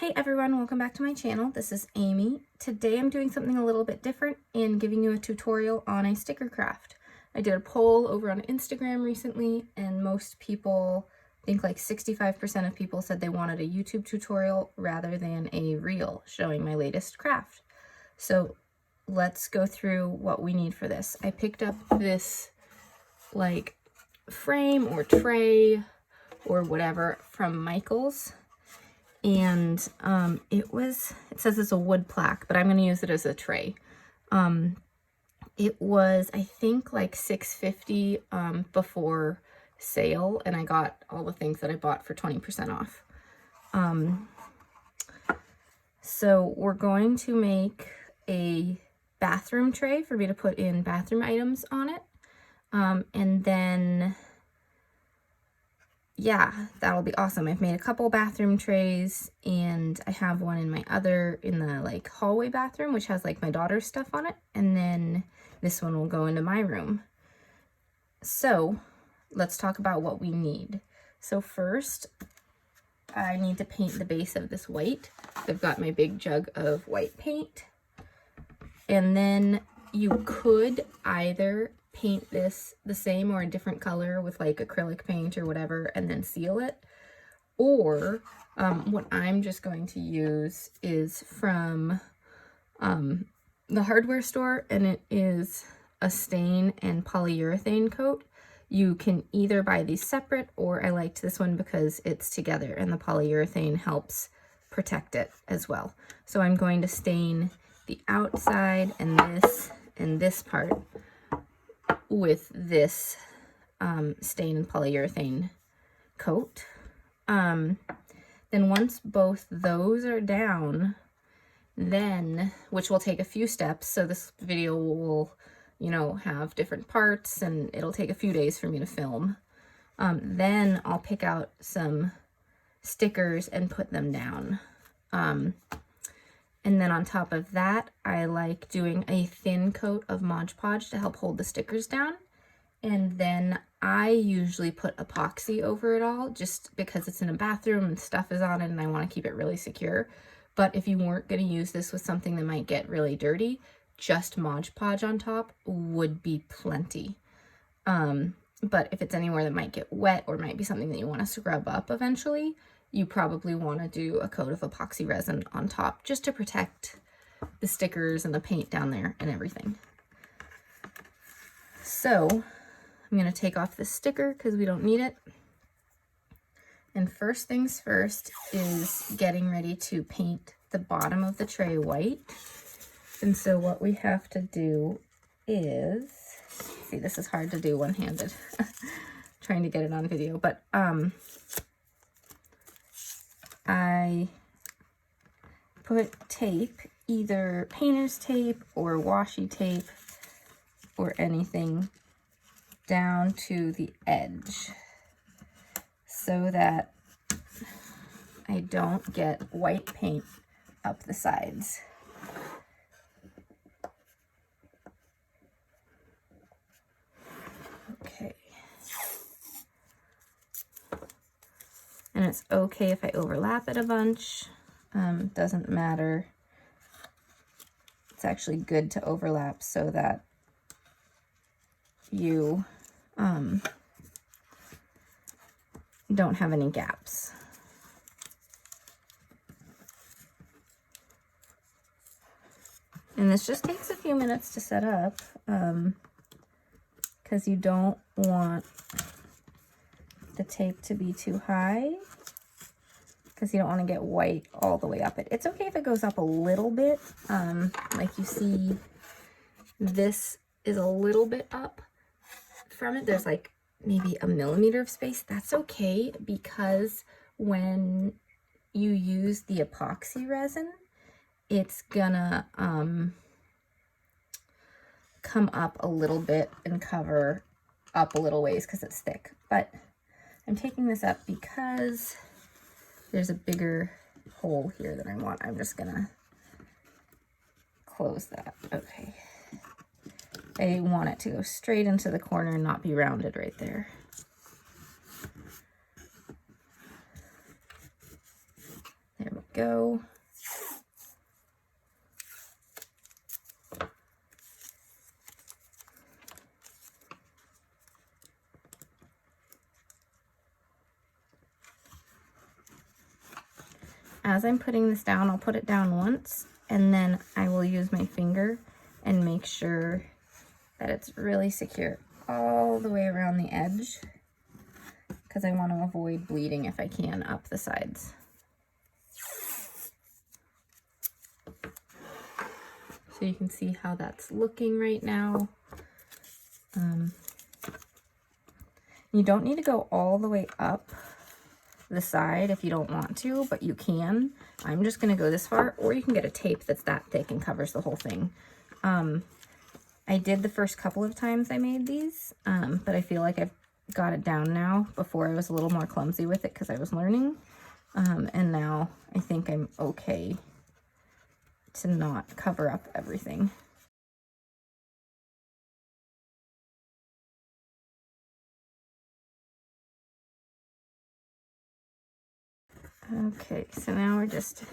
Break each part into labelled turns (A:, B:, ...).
A: Hey everyone, welcome back to my channel. This is Amy. Today I'm doing something a little bit different and giving you a tutorial on a sticker craft. I did a poll over on Instagram recently and most people, I think like 65% of people said they wanted a YouTube tutorial rather than a reel showing my latest craft. So let's go through what we need for this. I picked up this like frame or tray or whatever from Michael's. And it says it's a wood plaque, but I'm going to use it as a tray. It was, I think, like $6.50 before sale, and I got all the things that I bought for 20% off. So we're going to make a bathroom tray for me to put in bathroom items on it. And then yeah, that'll be awesome. I've made a couple bathroom trays and I have one in the like hallway bathroom, which has like my daughter's stuff on it. And then this one will go into my room. So let's talk about what we need. So first I need to paint the base of this white. I've got my big jug of white paint. And then you could either paint this the same or a different color with like acrylic paint or whatever and then seal it, or what I'm just going to use is from the hardware store, and it is a stain and polyurethane coat. You can either buy these separate, or I liked this one because it's together and the polyurethane helps protect it as well. So I'm going to stain the outside and this part with this stain and polyurethane coat. Then once both those are down, then, which will take a few steps, so this video will, you know, have different parts and it'll take a few days for me to film. Then I'll pick out some stickers and put them down. And then on top of that, I like doing a thin coat of Modge Podge to help hold the stickers down. And then I usually put epoxy over it all just because it's in a bathroom and stuff is on it and I want to keep it really secure. But if you weren't going to use this with something that might get really dirty, just Modge Podge on top would be plenty. But if it's anywhere that might get wet or might be something that you want to scrub up eventually, you probably want to do a coat of epoxy resin on top just to protect the stickers and the paint down there and everything. So I'm going to take off this sticker because we don't need it. And first things first is getting ready to paint the bottom of the tray white. And so what we have to do is, see, this is hard to do one-handed, trying to get it on video, but I put tape, either painter's tape or washi tape or anything, down to the edge so that I don't get white paint up the sides. Okay. And it's okay if I overlap it a bunch, doesn't matter. It's actually good to overlap so that you don't have any gaps. And this just takes a few minutes to set up because you don't want the tape to be too high because you don't want to get white all the way up it. It's okay if it goes up a little bit. Like you see, this is a little bit up from it. There's like maybe a millimeter of space. That's okay because when you use the epoxy resin, it's gonna come up a little bit and cover up a little ways because it's thick. But I'm taking this up because there's a bigger hole here that I want. I'm just gonna close that. Okay. I want it to go straight into the corner and not be rounded right there. There we go. As I'm putting this down, I'll put it down once, and then I will use my finger and make sure that it's really secure all the way around the edge, because I want to avoid bleeding if I can up the sides. So you can see how that's looking right now. You don't need to go all the way up the side if you don't want to, but you can. I'm just going to go this far, or you can get a tape that's that thick and covers the whole thing. I did the first couple of times I made these, but I feel like I've got it down now. Before I was a little more clumsy with it because I was learning, and now I think I'm okay to not cover up everything. Okay, so now we're just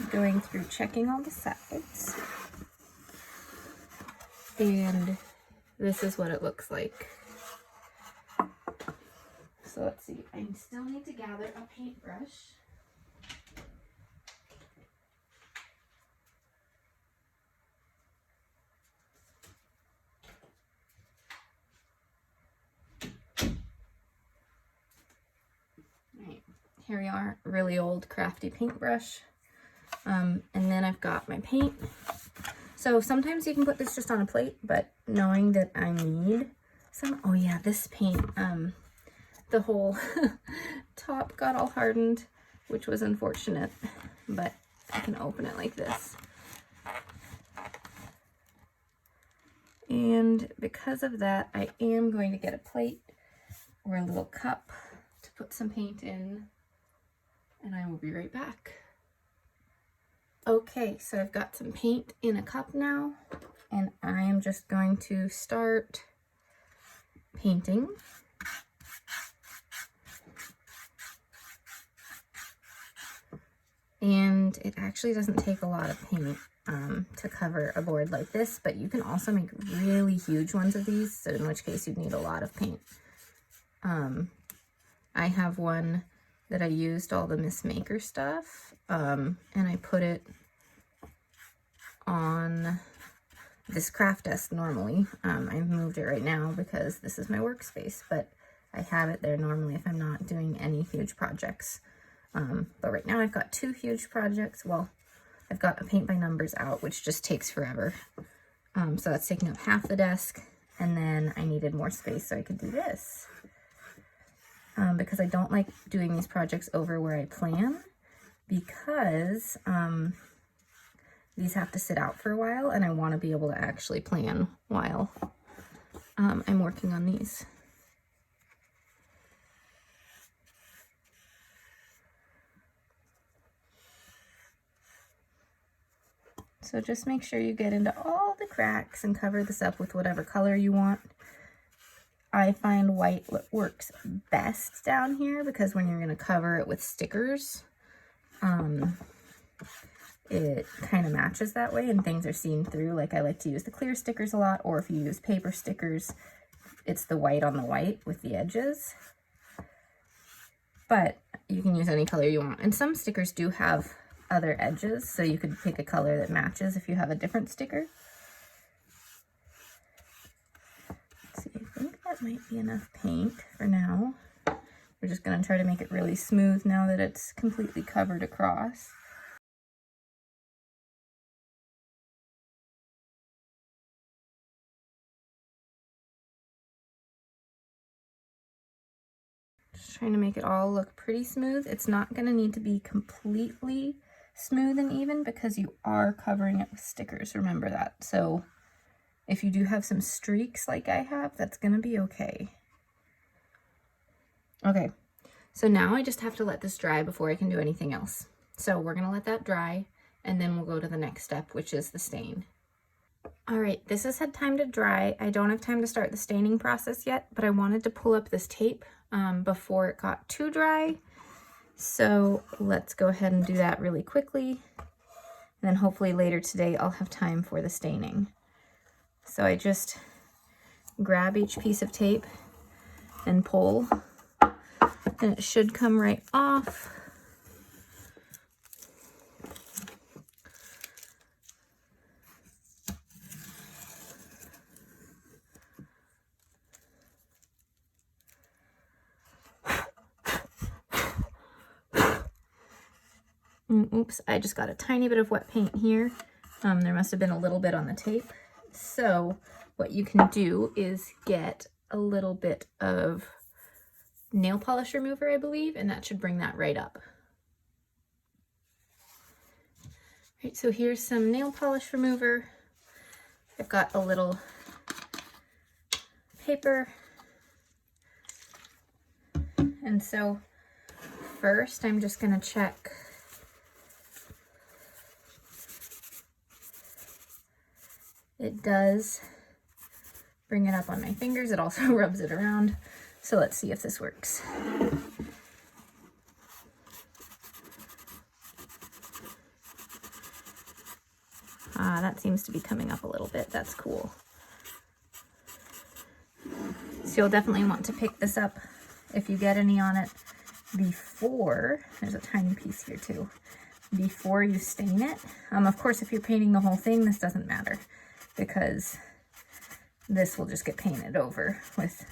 A: going through checking all the sides, and this is what it looks like. So let's see, I still need to gather a paintbrush. Right, here we are, really old crafty paintbrush. And then I've got my paint. So sometimes you can put this just on a plate, but knowing that I need some, oh yeah, this paint, the whole top got all hardened, which was unfortunate, but I can open it like this. And because of that, I am going to get a plate or a little cup to put some paint in, and I will be right back. Okay, so I've got some paint in a cup now, and I am just going to start painting. And it actually doesn't take a lot of paint to cover a board like this, but you can also make really huge ones of these, so in which case you'd need a lot of paint. I have one that I used all the Miss Maker stuff, and I put it on this craft desk normally. I've moved it right now because this is my workspace, but I have it there normally if I'm not doing any huge projects. But right now I've got two huge projects. Well, I've got a paint by numbers out, which just takes forever. So that's taking up half the desk, and then I needed more space so I could do this. Because I don't like doing these projects over where I plan, because these have to sit out for a while, and I want to be able to actually plan while I'm working on these. So just make sure you get into all the cracks and cover this up with whatever color you want. I find white works best down here because when you're going to cover it with stickers, it kind of matches that way and things are seen through. Like I like to use the clear stickers a lot, or if you use paper stickers, it's the white on the white with the edges. But you can use any color you want. And some stickers do have other edges, so you could pick a color that matches if you have a different sticker. Let's see, I think that might be enough paint for now. We're just going to try to make it really smooth now that it's completely covered across. Just trying to make it all look pretty smooth. It's not going to need to be completely smooth and even because you are covering it with stickers, remember that. So if you do have some streaks like I have, that's going to be okay. Okay, so now I just have to let this dry before I can do anything else. So we're going to let that dry, and then we'll go to the next step, which is the stain. All right, this has had time to dry. I don't have time to start the staining process yet, but I wanted to pull up this tape before it got too dry. So let's go ahead and do that really quickly. And then hopefully later today I'll have time for the staining. So I just grab each piece of tape and pull, and it should come right off. Oops, I just got a tiny bit of wet paint here. There must have been a little bit on the tape. So what you can do is get a little bit of nail polish remover, I believe, and that should bring that right up. Right, so here's some nail polish remover. I've got a little paper. And so first I'm just gonna check it does bring it up on my fingers. It also rubs it around. So let's see if this works. That seems to be coming up a little bit. That's cool. So you'll definitely want to pick this up if you get any on it before, there's a tiny piece here too, before you stain it. Of course, if you're painting the whole thing, this doesn't matter because this will just get painted over with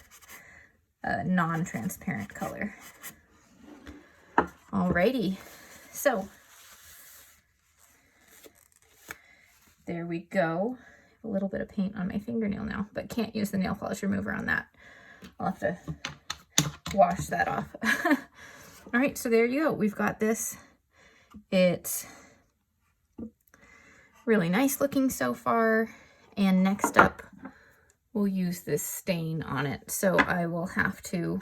A: a non-transparent color. Alrighty, so there we go. A little bit of paint on my fingernail now, but can't use the nail polish remover on that. I'll have to wash that off. All right, so there you go. We've got this. It's really nice looking so far. And next up, we'll use this stain on it. So I will have to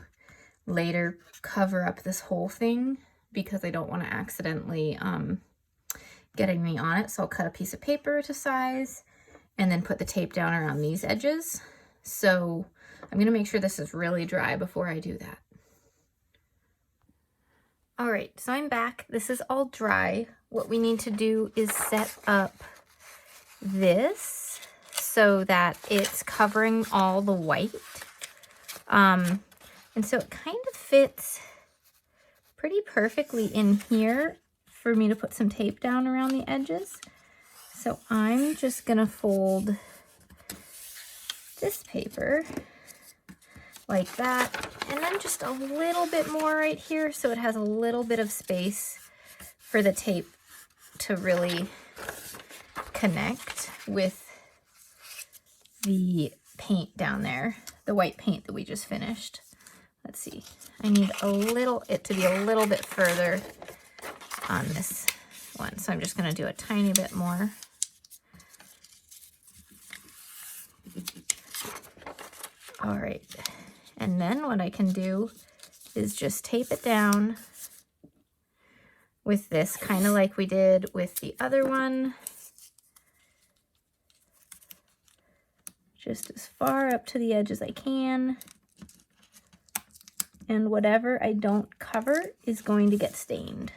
A: later cover up this whole thing because I don't want to accidentally get any on it. So I'll cut a piece of paper to size and then put the tape down around these edges. So I'm going to make sure this is really dry before I do that. All right, so I'm back. This is all dry. What we need to do is set up this so that it's covering all the white. And so it kind of fits pretty perfectly in here for me to put some tape down around the edges. So I'm just gonna fold this paper like that, and then just a little bit more right here so it has a little bit of space for the tape to really connect with the paint down there, the white paint that we just finished. Let's see, I need it to be a little bit further on this one, so I'm just gonna do a tiny bit more. All right, and then what I can do is just tape it down with this, kind of like we did with the other one. Just as far up to the edge as I can. And whatever I don't cover is going to get stained.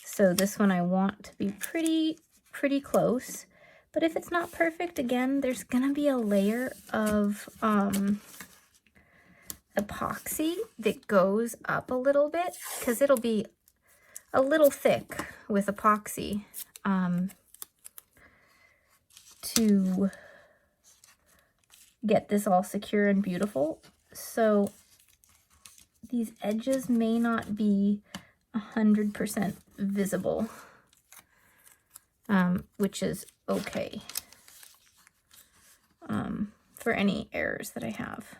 A: So this one I want to be pretty close. But if it's not perfect, again, there's gonna be a layer of epoxy that goes up a little bit because it'll be a little thick with epoxy to get this all secure and beautiful. So these edges may not be 100% visible, which is okay for any errors that I have.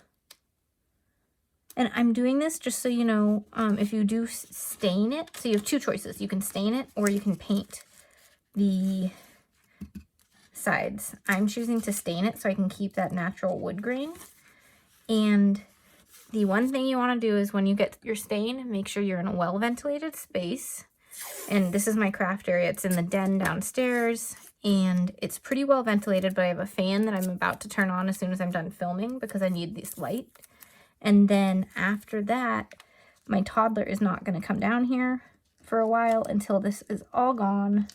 A: And I'm doing this just so you know, if you do stain it, so you have two choices. You can stain it or you can paint the sides. I'm choosing to stain it so I can keep that natural wood grain. And the one thing you want to do is when you get your stain, make sure you're in a well-ventilated space. And this is my craft area. It's in the den downstairs, and it's pretty well ventilated, but I have a fan that I'm about to turn on as soon as I'm done filming because I need this light. And then after that, my toddler is not going to come down here for a while until this is all gone,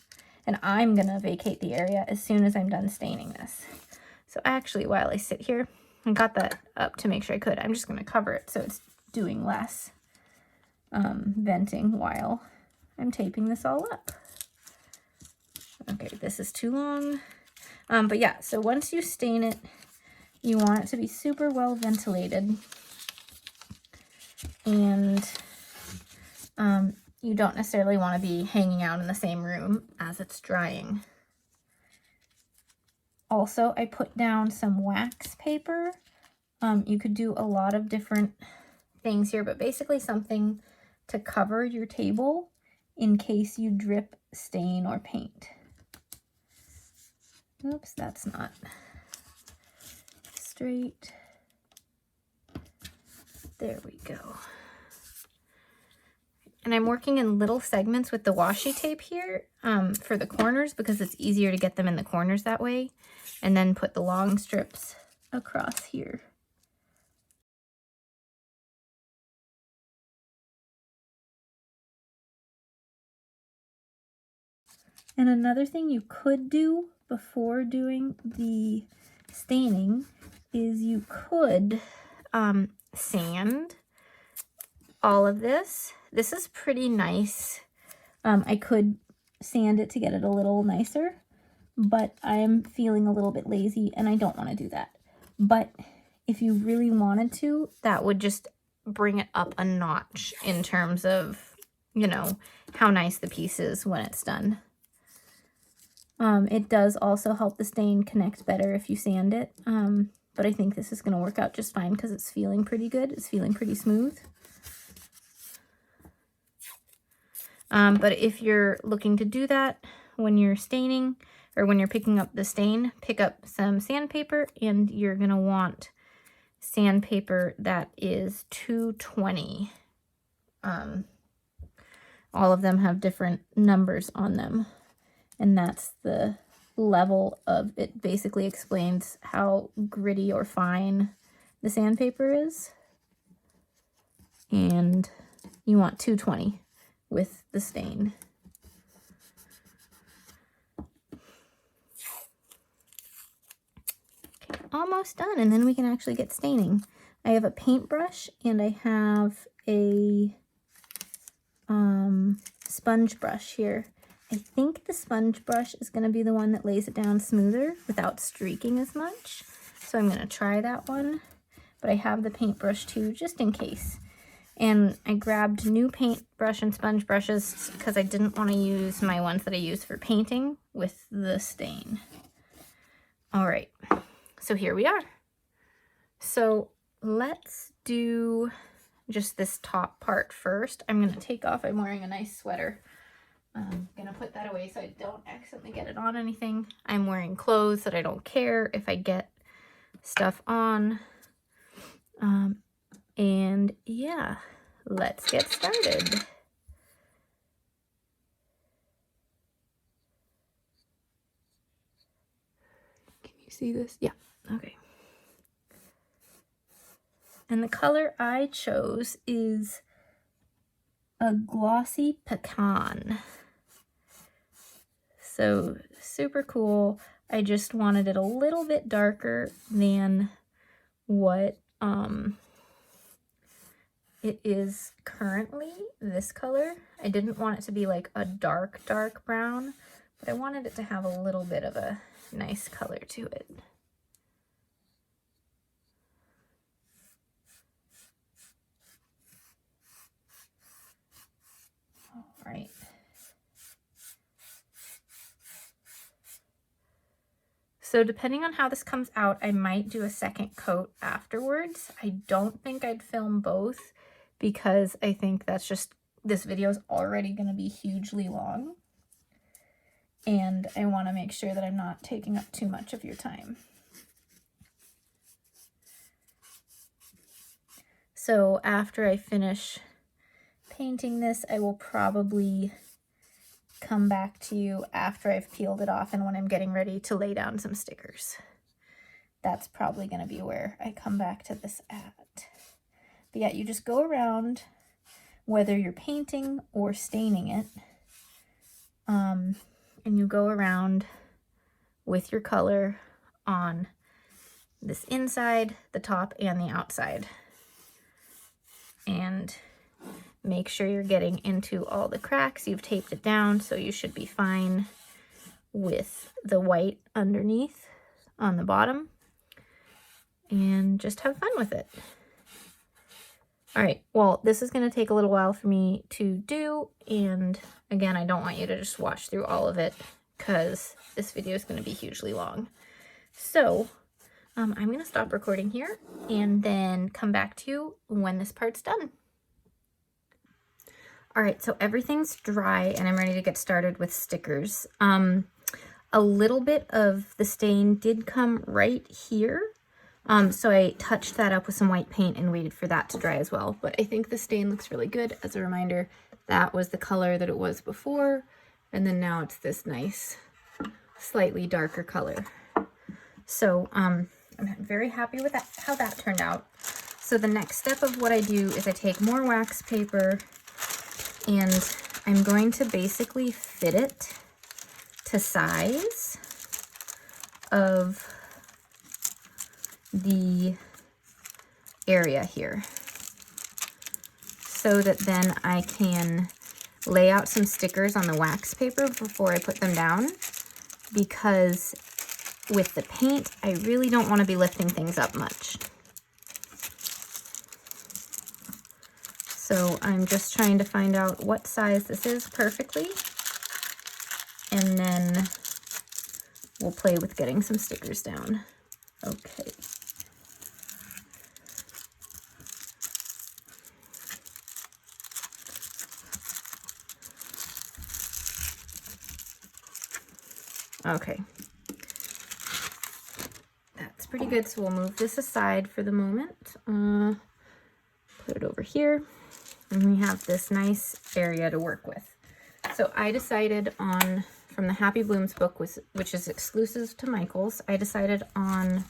A: and I'm going to vacate the area as soon as I'm done staining this. So actually, while I sit here, I got that up to make sure I could. I'm just going to cover it so it's doing less venting while I'm taping this all up. Okay, this is too long. But yeah, so once you stain it, you want it to be super well ventilated. And you don't necessarily want to be hanging out in the same room as it's drying. Also, I put down some wax paper. You could do a lot of different things here, but basically something to cover your table in case you drip, stain, or paint. Oops, that's not straight. There we go. And I'm working in little segments with the washi tape here for the corners because it's easier to get them in the corners that way. And then put the long strips across here. And another thing you could do before doing the staining is you could sand all of this. This is pretty nice. I could sand it to get it a little nicer, but I'm feeling a little bit lazy and I don't want to do that. But if you really wanted to, that would just bring it up a notch in terms of, you know, how nice the piece is when it's done. It does also help the stain connect better if you sand it, but I think this is going to work out just fine because it's feeling pretty good. It's feeling pretty smooth. But if you're looking to do that when you're staining or when you're picking up the stain, pick up some sandpaper, and you're going to want sandpaper that is 220. All of them have different numbers on them. And that's the level of it. Basically explains how gritty or fine the sandpaper is. And you want 220 with the stain. Okay, almost done. And then we can actually get staining. I have a paintbrush and I have a sponge brush here. I think the sponge brush is going to be the one that lays it down smoother without streaking as much. So I'm going to try that one. But I have the paintbrush too, just in case. And I grabbed new paintbrush and sponge brushes because I didn't want to use my ones that I use for painting with the stain. All right, so here we are. So let's do just this top part first. I'm going to take off, I'm wearing a nice sweater. I'm going to put that away so I don't accidentally get it on anything. I'm wearing clothes that I don't care if I get stuff on. And yeah, let's get started. Can you see this? Yeah, okay. And the color I chose is a glossy pecan. So super cool. I just wanted it a little bit darker than what it is currently, this color. I didn't want it to be like a dark brown, but I wanted it to have a little bit of a nice color to it. All right. So depending on how this comes out, I might do a second coat afterwards. I don't think I'd film both because I think that's just, this video is already going to be hugely long. And I want to make sure that I'm not taking up too much of your time. So after I finish painting this, I will probably come back to you after I've peeled it off and when I'm getting ready to lay down some stickers. That's probably going to be where I come back to this at. But yeah, you just go around whether you're painting or staining it, and you go around with your color on this inside, the top, and the outside. And make sure you're getting into all the cracks. You've taped it down, so you should be fine with the white underneath on the bottom. And just have fun with it. All right, well, this is going to take a little while for me to do, and again, I don't want you to just watch through all of it because this video is going to be hugely long. So I'm going to stop recording here and then come back to you when this part's done. All right, so everything's dry and I'm ready to get started with stickers. A little bit of the stain did come right here. So I touched that up with some white paint and waited for that to dry as well. But I think the stain looks really good. As a reminder, that was the color that it was before. And then now it's this nice, slightly darker color. So I'm very happy with that, how that turned out. So the next step of what I do is I take more wax paper and I'm going to basically fit it to size of the area here so that then I can lay out some stickers on the wax paper before I put them down, because with the paint I really don't want to be lifting things up much. So I'm just trying to find out what size this is perfectly, and then we'll play with getting some stickers down. Okay. Okay. That's pretty good, so we'll move this aside for the moment. Put it over here, and we have this nice area to work with. So I decided on, from the Happy Blooms book, which is exclusive to Michael's, I decided on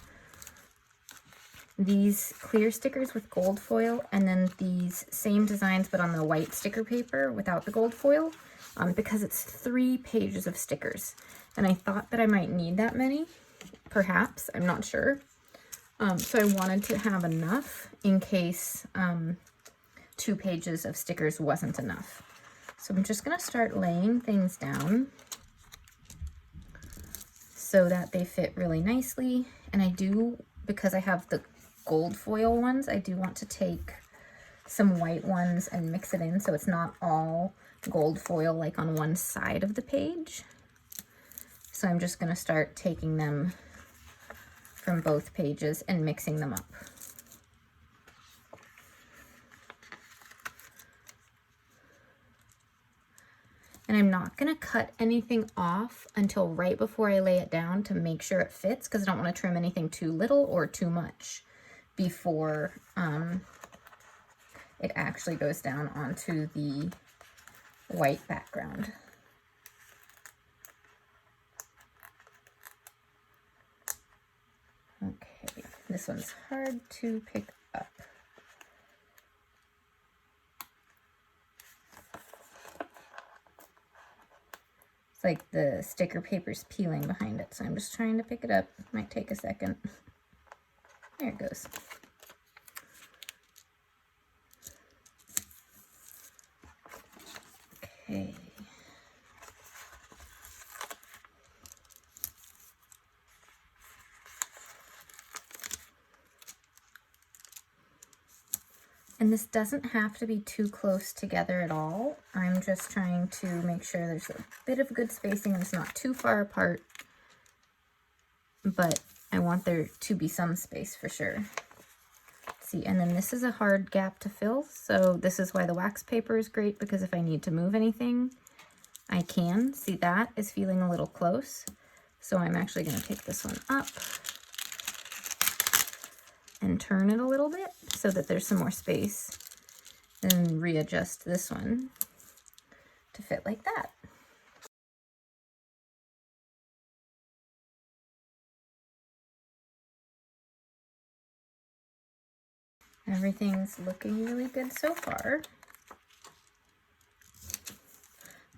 A: these clear stickers with gold foil, and then these same designs but on the white sticker paper without the gold foil, because it's 3 pages of stickers. And I thought that I might need that many, perhaps, I'm not sure. So I wanted to have enough in case 2 pages of stickers wasn't enough. So I'm just gonna start laying things down so that they fit really nicely. And I do, because I have the gold foil ones, I do want to take some white ones and mix it in so it's not all gold foil like on one side of the page. So I'm just gonna start taking them from both pages and mixing them up. And I'm not gonna cut anything off until right before I lay it down to make sure it fits, because I don't want to trim anything too little or too much before it actually goes down onto the white background. Okay, this one's hard to pick up. It's like the sticker paper's peeling behind it, so I'm just trying to pick it up. Might take a second. There it goes. Okay. And this doesn't have to be too close together at all. I'm just trying to make sure there's a bit of good spacing and it's not too far apart, but I want there to be some space for sure. Let's see, and then this is a hard gap to fill, so this is why the wax paper is great, because if I need to move anything, I can. See, that is feeling a little close, so I'm actually going to pick this one up and turn it a little bit so that there's some more space, and readjust this one to fit like that. Everything's looking really good so far.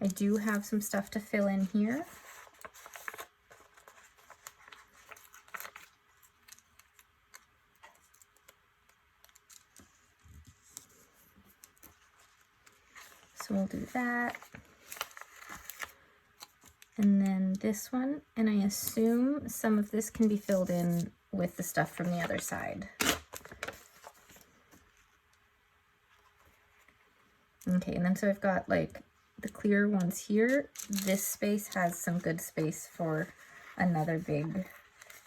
A: I do have some stuff to fill in here. So we'll do that. And then this one, and I assume some of this can be filled in with the stuff from the other side. Okay, and then so I've got like the clear ones here. This space has some good space for another big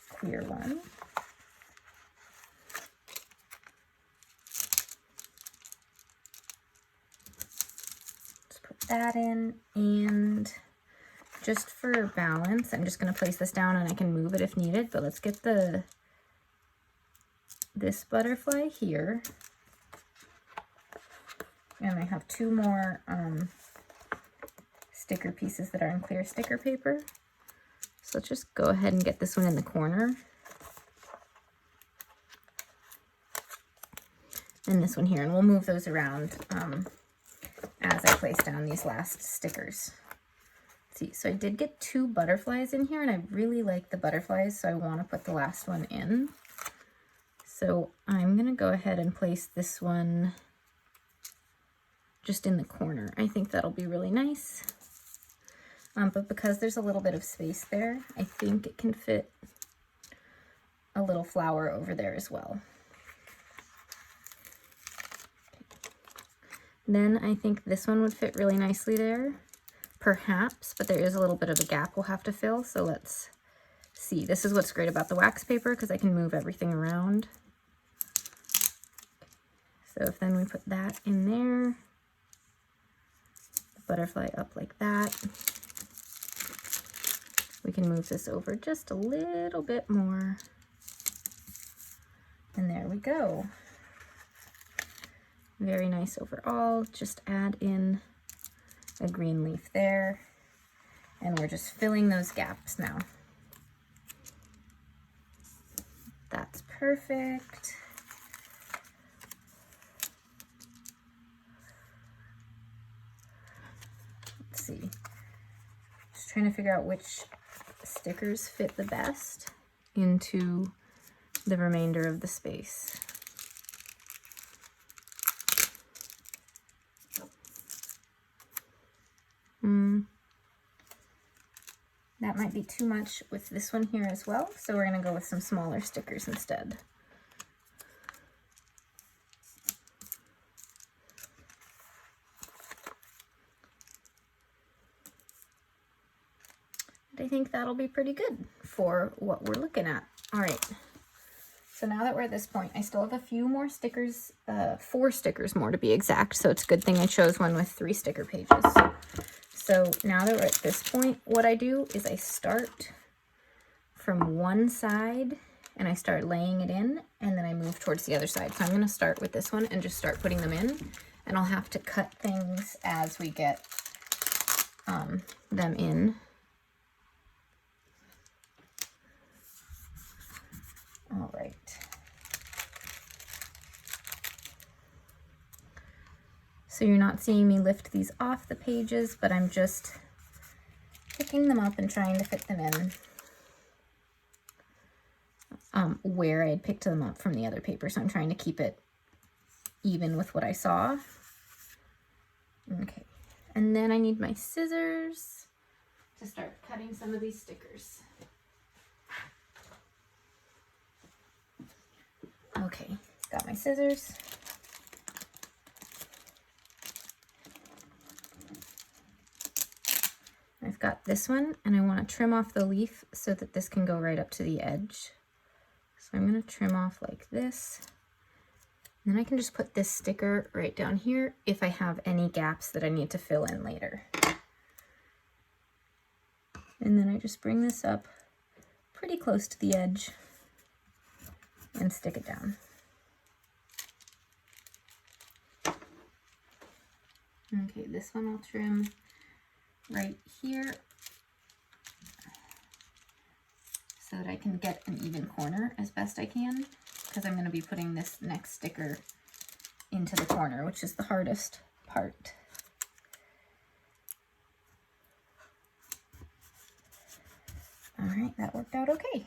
A: clear one. Let's put that in, and just for balance, I'm just going to place this down and I can move it if needed, but let's get this butterfly here. And I have two more sticker pieces that are in clear sticker paper. So let's just go ahead and get this one in the corner. And this one here, and we'll move those around as I place down these last stickers. See, so I did get two butterflies in here, and I really like the butterflies, so I want to put the last one in. So I'm going to go ahead and place this one just in the corner. I think that'll be really nice. But because there's a little bit of space there, I think it can fit a little flower over there as well. Then I think this one would fit really nicely there, perhaps, but there is a little bit of a gap we'll have to fill, so let's see. This is what's great about the wax paper, because I can move everything around. So if then we put that in there, the butterfly up like that, we can move this over just a little bit more, and there we go. Very nice overall. Just add in a green leaf there, and we're just filling those gaps now. That's perfect. Let's see. Just trying to figure out which stickers fit the best into the remainder of the space. That might be too much with this one here as well, so we're going to go with some smaller stickers instead. I think that'll be pretty good for what we're looking at. All right, so now that we're at this point, I still have a few more stickers, 4 stickers more to be exact, so it's a good thing I chose one with 3 sticker pages. So now that we're at this point, what I do is I start from one side and I start laying it in, and then I move towards the other side. So I'm going to start with this one and just start putting them in, and I'll have to cut things as we get them in. All right. So you're not seeing me lift these off the pages, but I'm just picking them up and trying to fit them in where I had picked them up from the other paper. So I'm trying to keep it even with what I saw. Okay, and then I need my scissors to start cutting some of these stickers. Okay, got my scissors. I've got this one, and I want to trim off the leaf so that this can go right up to the edge. So I'm going to trim off like this. And then I can just put this sticker right down here if I have any gaps that I need to fill in later. And then I just bring this up pretty close to the edge and stick it down. Okay, this one I'll trim right here so that I can get an even corner as best I can, because I'm going to be putting this next sticker into the corner, which is the hardest part. All right, that worked out okay.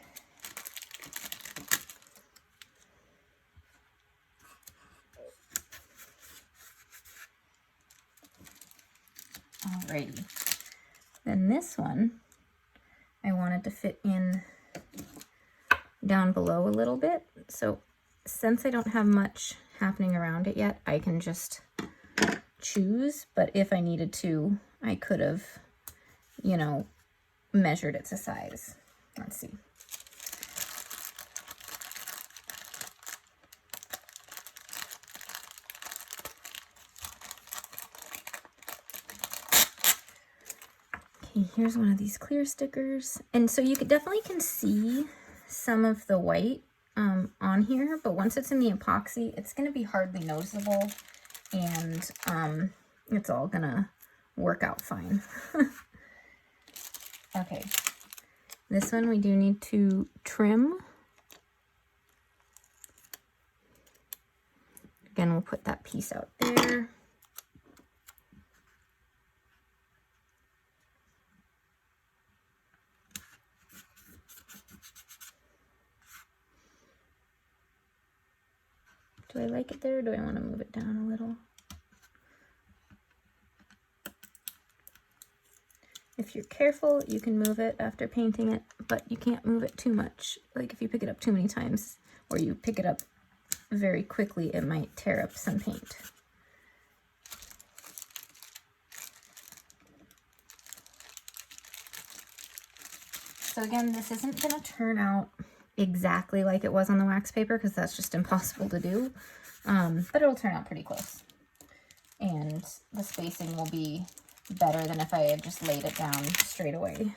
A: Alrighty. Then this one, I wanted to fit in down below a little bit. So since I don't have much happening around it yet, I can just choose. But if I needed to, I could have, you know, measured it to size. Let's see. Here's one of these clear stickers. And so you definitely can see some of the white on here, but once it's in the epoxy, it's going to be hardly noticeable, and it's all going to work out fine. Okay, this one we do need to trim. Again, we'll put that piece out there. Do I like it there, or do I want to move it down a little? If you're careful, you can move it after painting it, but you can't move it too much. Like if you pick it up too many times, or you pick it up very quickly, it might tear up some paint. So again, this isn't going to turn out exactly like it was on the wax paper, because that's just impossible to do, but it'll turn out pretty close. And the spacing will be better than if I had just laid it down straight away.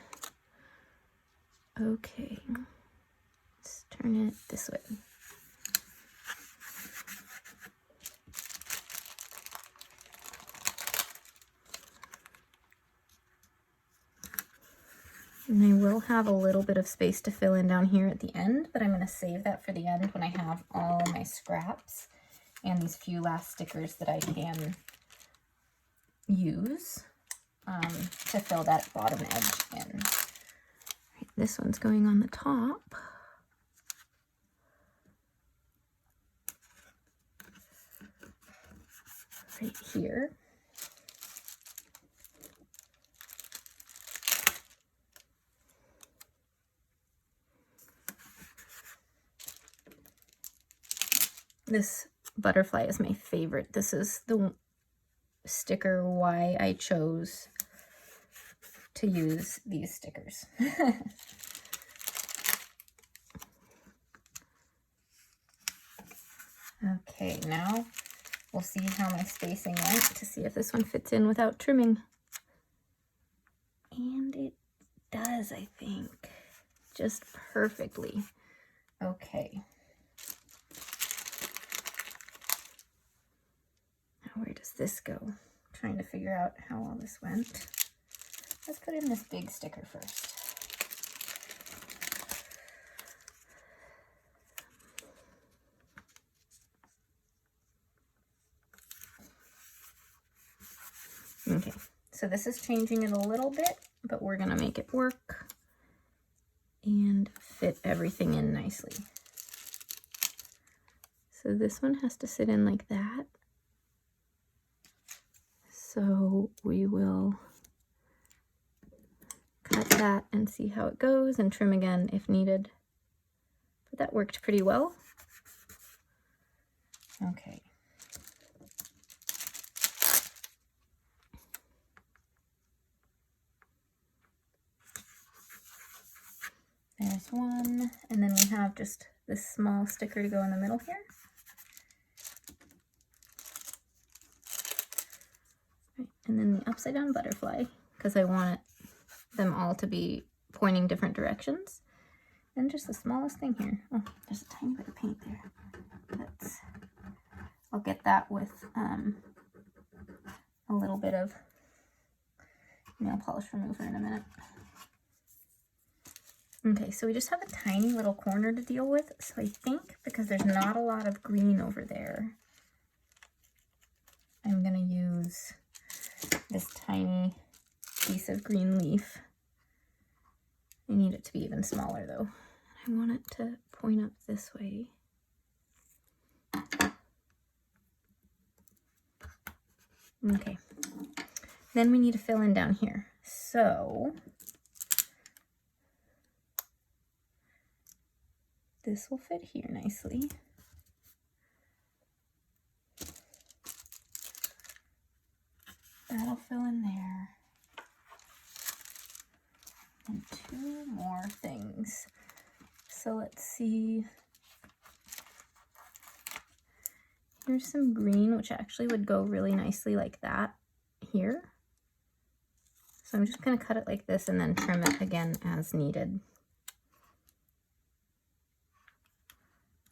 A: Okay, let's turn it this way. And I will have a little bit of space to fill in down here at the end, but I'm going to save that for the end when I have all my scraps and these few last stickers that I can use to fill that bottom edge in. Right, this one's going on the top. Right here. This butterfly is my favorite. This is the sticker why I chose to use these stickers. Okay, now we'll see how my spacing went to see if this one fits in without trimming. And it does, I think, just perfectly. Okay. Now where does this go? I'm trying to figure out how all this went. Let's put in this big sticker first. Okay, so this is changing it a little bit, but we're gonna make it work and fit everything in nicely. So this one has to sit in like that. So we will cut that and see how it goes and trim again if needed. But that worked pretty well. Okay. There's one, and then we have just this small sticker to go in the middle here. Right, and then the upside down butterfly, because I want them all to be pointing different directions. And just the smallest thing here. Oh, there's a tiny bit of paint there. I'll get that with a little bit of nail polish remover in a minute. Okay, so we just have a tiny little corner to deal with. So I think because there's not a lot of green over there, I'm gonna use this tiny piece of green leaf and need it to be even smaller though. I want it to point up this way. Okay, then we need to fill in down here. So this will fit here nicely. That'll fill in there. And two more things. So let's see. Here's some green, which actually would go really nicely like that here. So I'm just going to cut it like this and then trim it again as needed.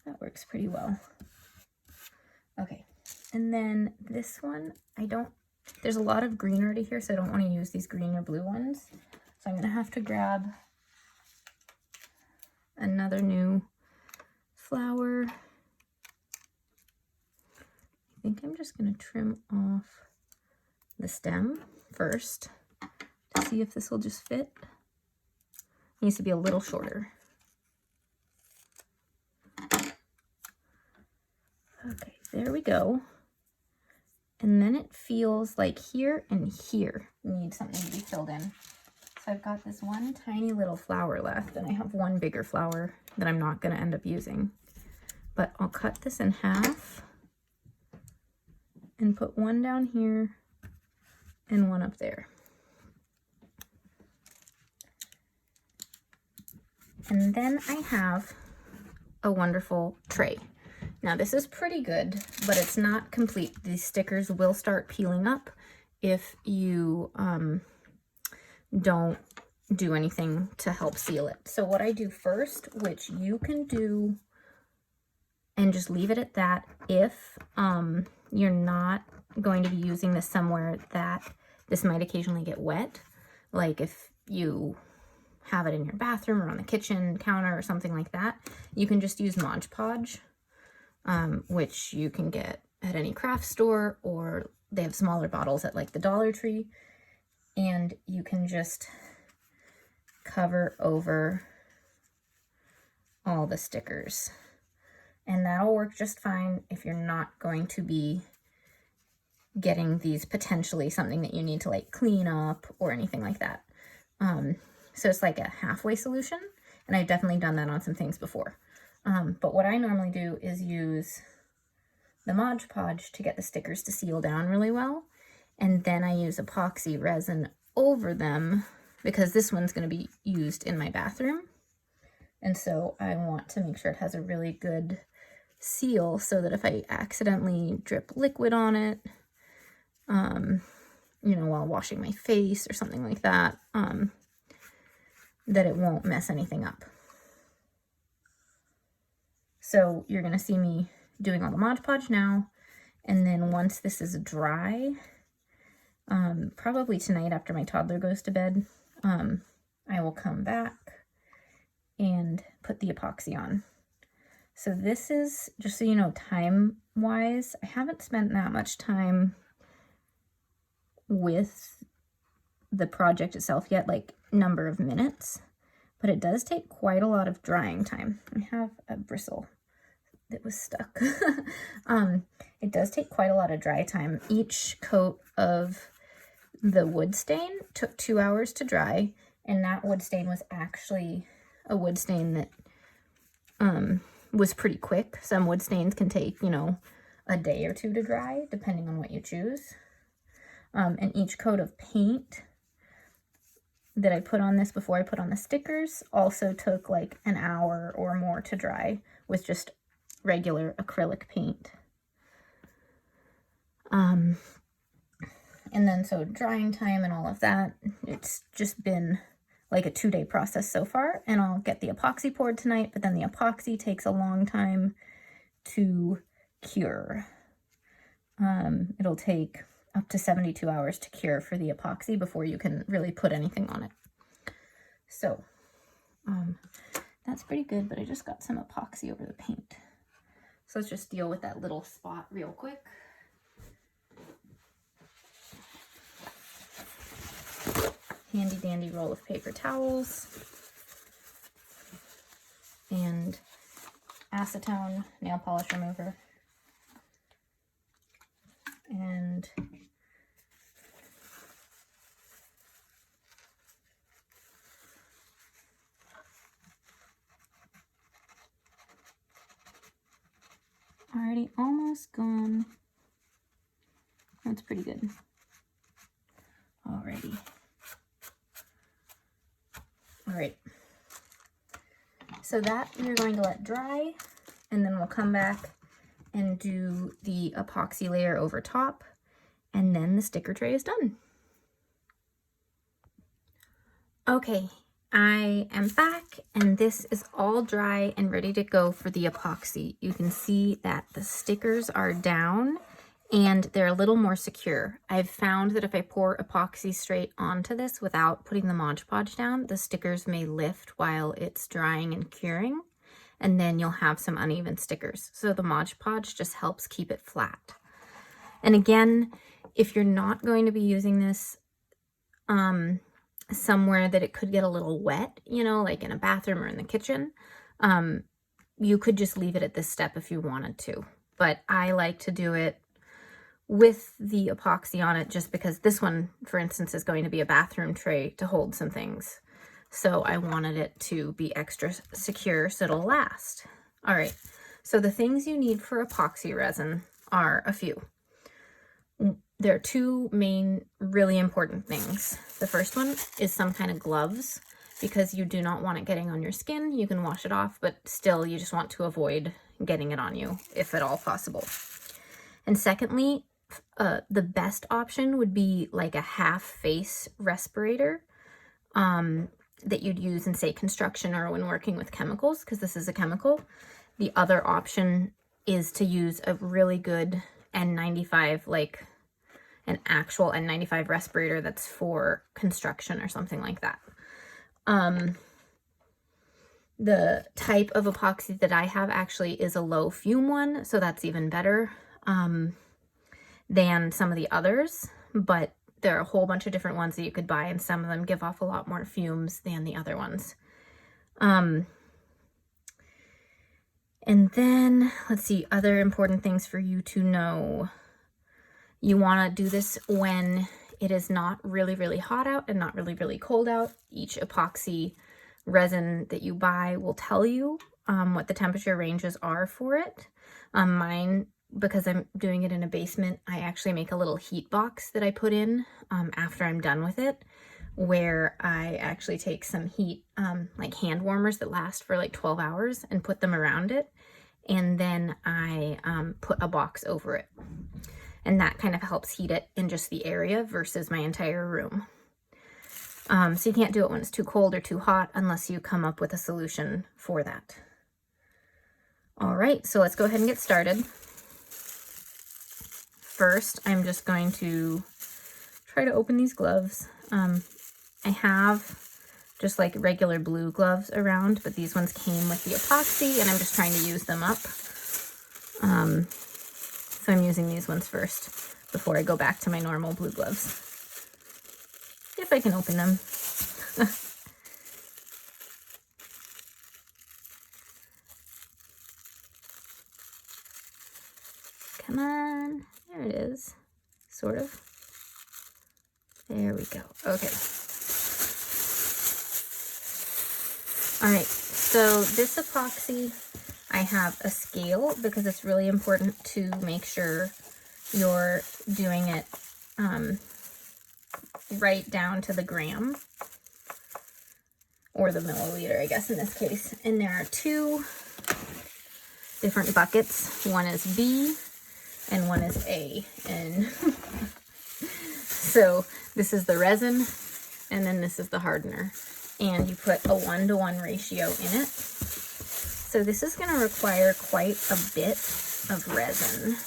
A: That works pretty well. Okay, and then this one, there's a lot of green already here, so I don't want to use these green or blue ones. So I'm going to have to grab another new flower. I think I'm just going to trim off the stem first to see if this will just fit. It needs to be a little shorter. Okay, there we go. And then it feels like here and here need something to be filled in. So I've got this one tiny little flower left, and I have one bigger flower that I'm not going to end up using. But I'll cut this in half and put one down here and one up there. And then I have a wonderful tray. Now this is pretty good, but it's not complete. These stickers will start peeling up if you don't do anything to help seal it. So what I do first, which you can do and just leave it at that if you're not going to be using this somewhere that this might occasionally get wet, like if you have it in your bathroom or on the kitchen counter or something like that, you can just use Modge Podge, which you can get at any craft store, or they have smaller bottles at like the Dollar Tree, and you can just cover over all the stickers. And that'll work just fine if you're not going to be getting these potentially something that you need to like clean up or anything like that. So it's like a halfway solution, and I've definitely done that on some things before. But what I normally do is use the Modge Podge to get the stickers to seal down really well, and then I use epoxy resin over them because this one's going to be used in my bathroom, and so I want to make sure it has a really good seal so that if I accidentally drip liquid on it, you know, while washing my face or something like that, that it won't mess anything up. So you're going to see me doing all the Modge Podge now, and then once this is dry, probably tonight after my toddler goes to bed, I will come back and put the epoxy on. So this is, just so you know, time-wise, I haven't spent that much time with the project itself yet, like number of minutes, but it does take quite a lot of drying time. I have a bristle that was stuck. It does take quite a lot of dry time. Each coat of the wood stain took 2 hours to dry, and that wood stain was actually a wood stain that was pretty quick. Some wood stains can take, you know, a day or two to dry, depending on what you choose. And each coat of paint that I put on this before I put on the stickers also took like an hour or more to dry with just regular acrylic paint. And then so drying time and all of that, it's just been like a 2-day process so far, and I'll get the epoxy poured tonight, but then the epoxy takes a long time to cure. It'll take up to 72 hours to cure for the epoxy before you can really put anything on it. So that's pretty good, but I just got some epoxy over the paint. So let's just deal with that little spot real quick. Handy dandy roll of paper towels. acetone nail polish remover. And already almost gone. That's pretty good. Alrighty. Alright. So that we're going to let dry, and then we'll come back and do the epoxy layer over top, and then the sticker tray is done. Okay, I am back, and this is all dry and ready to go for the epoxy. You can see that the stickers are down and they're a little more secure. I've found that if I pour epoxy straight onto this without putting the Modge Podge down, the stickers may lift while it's drying and curing, and then you'll have some uneven stickers. So the Modge Podge just helps keep it flat. And again, if you're not going to be using this somewhere that it could get a little wet, you know, like in a bathroom or in the kitchen, you could just leave it at this step if you wanted to. But I like to do it with the epoxy on it, just because this one, for instance, is going to be a bathroom tray to hold some things. So I wanted it to be extra secure so it'll last. All right, so the things you need for epoxy resin are a few. There are two main really important things. The first one is some kind of gloves, because you do not want it getting on your skin. You can wash it off, but still you just want to avoid getting it on you if at all possible. And secondly, the best option would be like a half face respirator that you'd use in, say, construction or when working with chemicals, because this is a chemical. The other option is to use a really good N95, like an actual N95 respirator that's for construction or something like that. The type of epoxy that I have actually is a low fume one, so that's even better than some of the others, but there are a whole bunch of different ones that you could buy, and some of them give off a lot more fumes than the other ones. And then, let's see, other important things for you to know. You want to do this when it is not really, really hot out and not really, really cold out. Each epoxy resin that you buy will tell you what the temperature ranges are for it. Mine, because I'm doing it in a basement, I actually make a little heat box that I put in after I'm done with it, where I actually take some heat, like hand warmers that last for like 12 hours, and put them around it. And then I put a box over it. And that kind of helps heat it in just the area versus my entire room. So you can't do it when it's too cold or too hot unless you come up with a solution for that. All right, so let's go ahead and get started. First, I'm just going to try to open these gloves. I have just like regular blue gloves around, but these ones came with the epoxy, and I'm just trying to use them up. So I'm using these ones first before I go back to my normal blue gloves. If I can open them. Come on. There it is. Sort of. There we go. Okay. All right. So this epoxy, I have a scale because it's really important to make sure you're doing it right down to the gram, or the milliliter, I guess, in this case. And there are two different buckets. One is B and one is A. And so this is the resin, and then this is the hardener. And you put a 1-to-1 ratio in it. So this is going to require quite a bit of resin.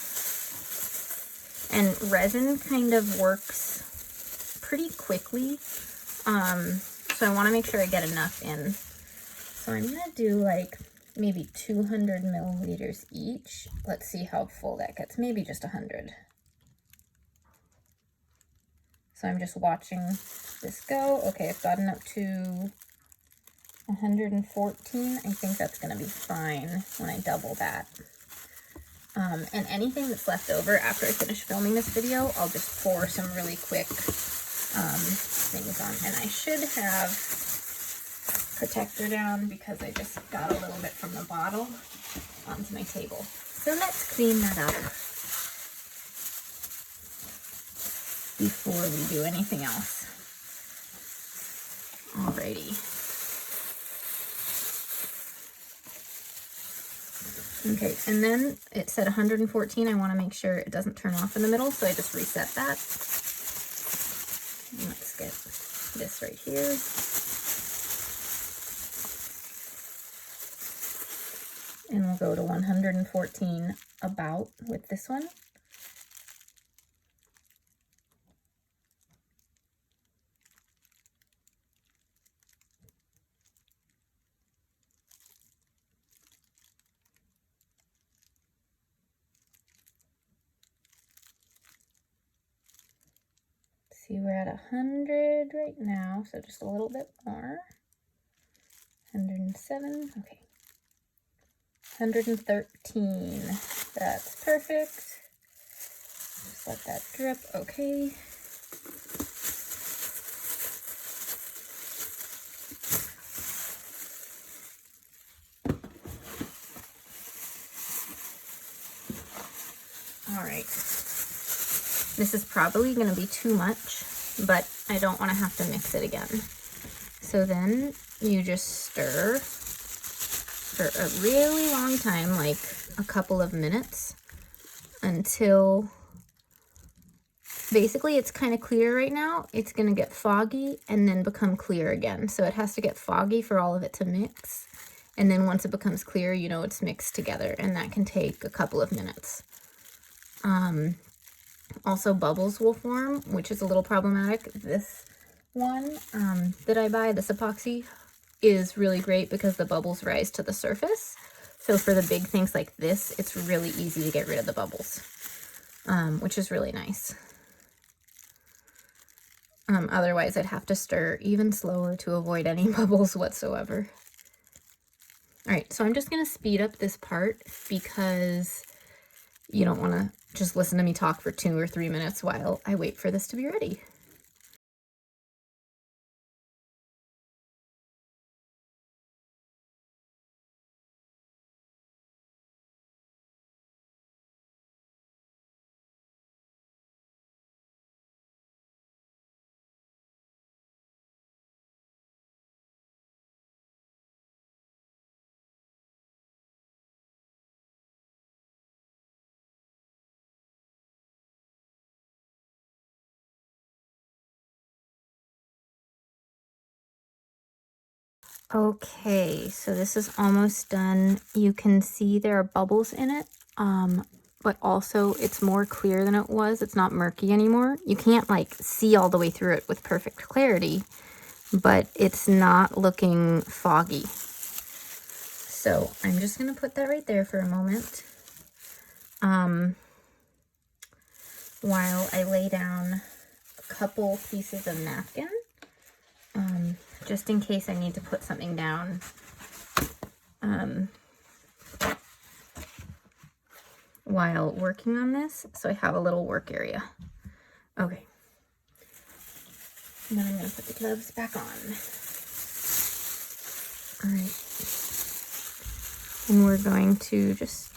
A: And resin kind of works pretty quickly. So I want to make sure I get enough in. So I'm going to do like maybe 200 milliliters each. Let's see how full that gets. Maybe just 100. So I'm just watching this go. Okay, I've gotten up to 114, I think that's going to be fine when I double that. And anything that's left over after I finish filming this video, I'll just pour some really quick things on. And I should have protector down because I just got a little bit from the bottle onto my table. So let's clean that up before we do anything else. Alrighty. Okay, and then it said 114. I want to make sure it doesn't turn off in the middle, so I just reset that. And let's get this right here. And we'll go to 114 about with this one. See, we're at 100 right now, so just a little bit more. 107, okay. 113, that's perfect. Just let that drip, okay. All right. This is probably going to be too much, but I don't want to have to mix it again. So then you just stir for a really long time, like a couple of minutes, until basically it's kind of clear right now. It's going to get foggy and then become clear again. So it has to get foggy for all of it to mix. And then once it becomes clear, you know it's mixed together, and that can take a couple of minutes. Also, bubbles will form, which is a little problematic. This one that I buy, this epoxy, is really great because the bubbles rise to the surface. So for the big things like this, it's really easy to get rid of the bubbles, which is really nice. Otherwise, I'd have to stir even slower to avoid any bubbles whatsoever. All right, so I'm just going to speed up this part because you don't want to just listen to me talk for 2 or 3 minutes while I wait for this to be ready. Okay, so this is almost done. You can see there are bubbles in it, but also it's more clear than it was. It's not murky anymore. You can't like see all the way through it with perfect clarity, but it's not looking foggy. So I'm just gonna put that right there for a moment while I lay down a couple pieces of napkin. Just in case I need to put something down while working on this, so I have a little work area. Okay, and then I'm going to put the gloves back on. All right, and we're going to just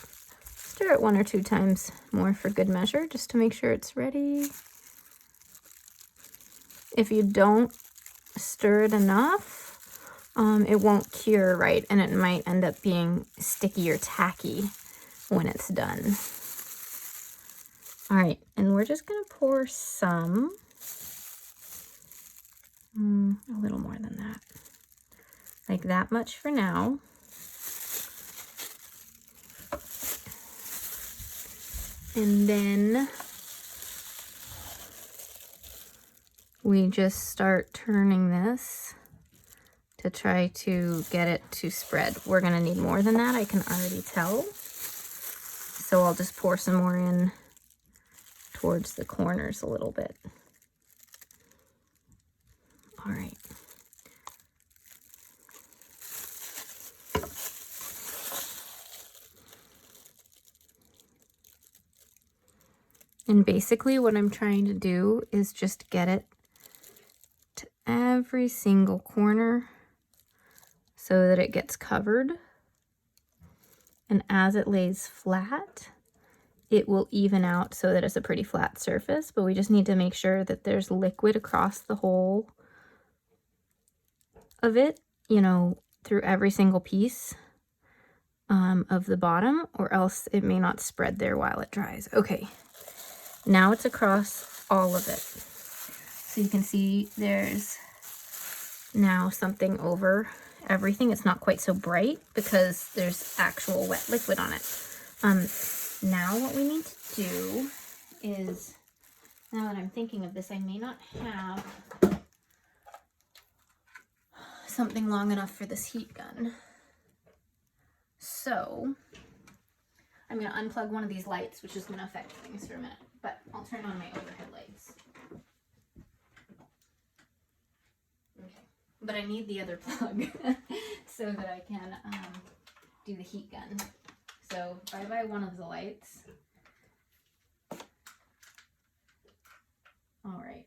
A: stir it 1 or 2 times more for good measure, just to make sure it's ready. If you don't stir it enough, it won't cure right, and it might end up being sticky or tacky when it's done. All right, and we're just gonna pour some, a little more than that, like that much for now. And then we just start turning this to try to get it to spread. We're gonna need more than that, I can already tell. So I'll just pour some more in towards the corners a little bit. All right. And basically what I'm trying to do is just get it to every single corner so that it gets covered. And as it lays flat, it will even out so that it's a pretty flat surface, but we just need to make sure that there's liquid across the whole of it, you know, through every single piece of the bottom, or else it may not spread there while it dries. Okay, now it's across all of it. So you can see there's now something over everything. It's not quite so bright because there's actual wet liquid on it. Now what we need to do is, now that I'm thinking of this, I may not have something long enough for this heat gun. So I'm going to unplug one of these lights, which is going to affect things for a minute, but I'll turn on my overhead lights. Okay, but I need the other plug so that I can do the heat gun. So if I buy one of the lights, all right,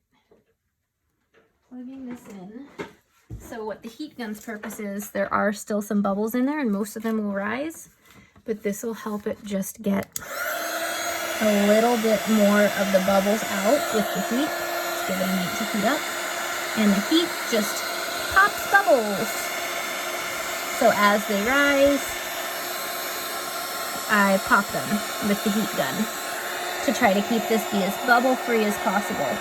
A: plugging this in. So what the heat gun's purpose is, there are still some bubbles in there and most of them will rise, but this will help it just get a little bit more of the bubbles out with the heat. Just give it a minute to heat up. And the heat just pops bubbles. So as they rise, I pop them with the heat gun to try to keep this be as bubble free as possible.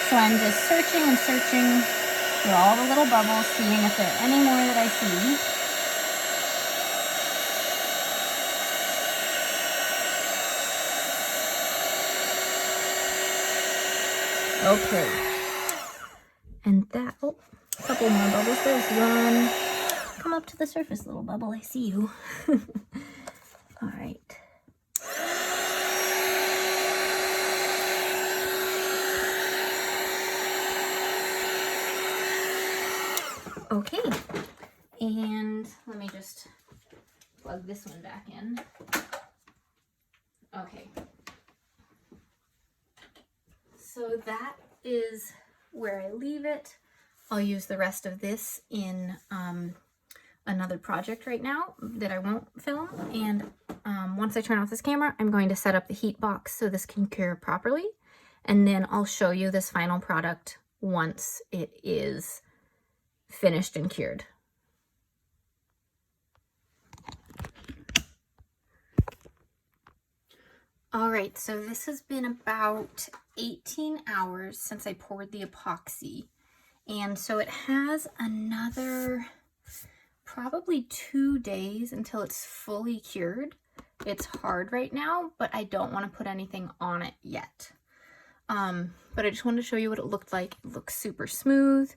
A: So I'm just searching and searching through all the little bubbles, seeing if there are any more that I see. Okay, and that, oh, a couple more bubbles. There's one. Come up to the surface, little bubble, I see you. All right. Okay, and let me just plug this one back in. Okay. So that is where I leave it. I'll use the rest of this in another project right now that I won't film. And once I turn off this camera, I'm going to set up the heat box so this can cure properly. And then I'll show you this final product once it is finished and cured. All right, so this has been about 18 hours since I poured the epoxy. And so it has another probably 2 days until it's fully cured. It's hard right now, but I don't want to put anything on it yet. But I just wanted to show you what it looked like. It looks super smooth.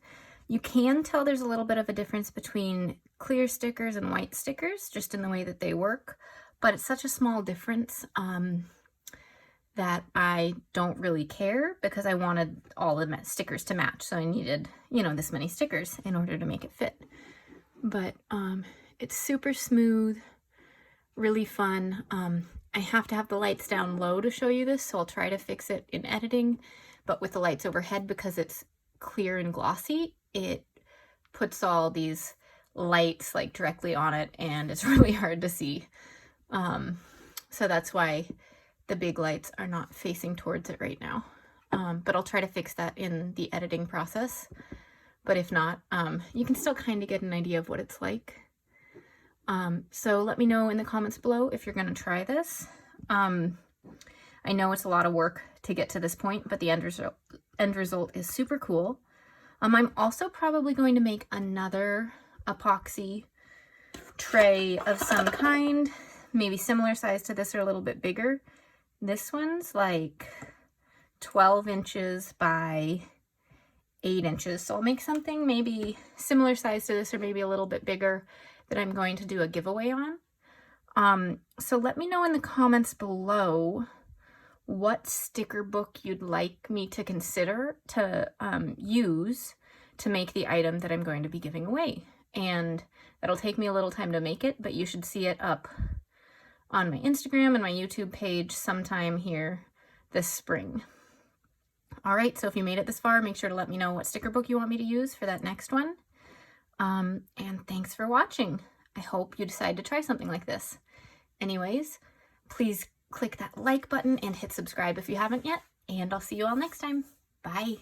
A: You can tell there's a little bit of a difference between clear stickers and white stickers, just in the way that they work. But it's such a small difference that I don't really care, because I wanted all the stickers to match. So I needed, you know, this many stickers in order to make it fit. But it's super smooth, really fun. I have to have the lights down low to show you this, so I'll try to fix it in editing. But with the lights overhead, because it's clear and glossy, it puts all these lights like directly on it, and it's really hard to see. So that's why the big lights are not facing towards it right now. But I'll try to fix that in the editing process. But if not, you can still kind of get an idea of what it's like. So let me know in the comments below if you're going to try this. I know it's a lot of work to get to this point, but the end result is super cool. I'm also probably going to make another epoxy tray of some kind, maybe similar size to this or a little bit bigger. This one's like 12 inches by 8 inches. So I'll make something maybe similar size to this or maybe a little bit bigger that I'm going to do a giveaway on. So let me know in the comments below what sticker book you'd like me to consider to use to make the item that I'm going to be giving away. And that'll take me a little time to make it, but you should see it up on my Instagram and my YouTube page sometime here this spring. All right, so if you made it this far, make sure to let me know what sticker book you want me to use for that next one. And thanks for watching. I hope you decide to try something like this. Anyways, please click that like button and hit subscribe if you haven't yet, and I'll see you all next time. Bye.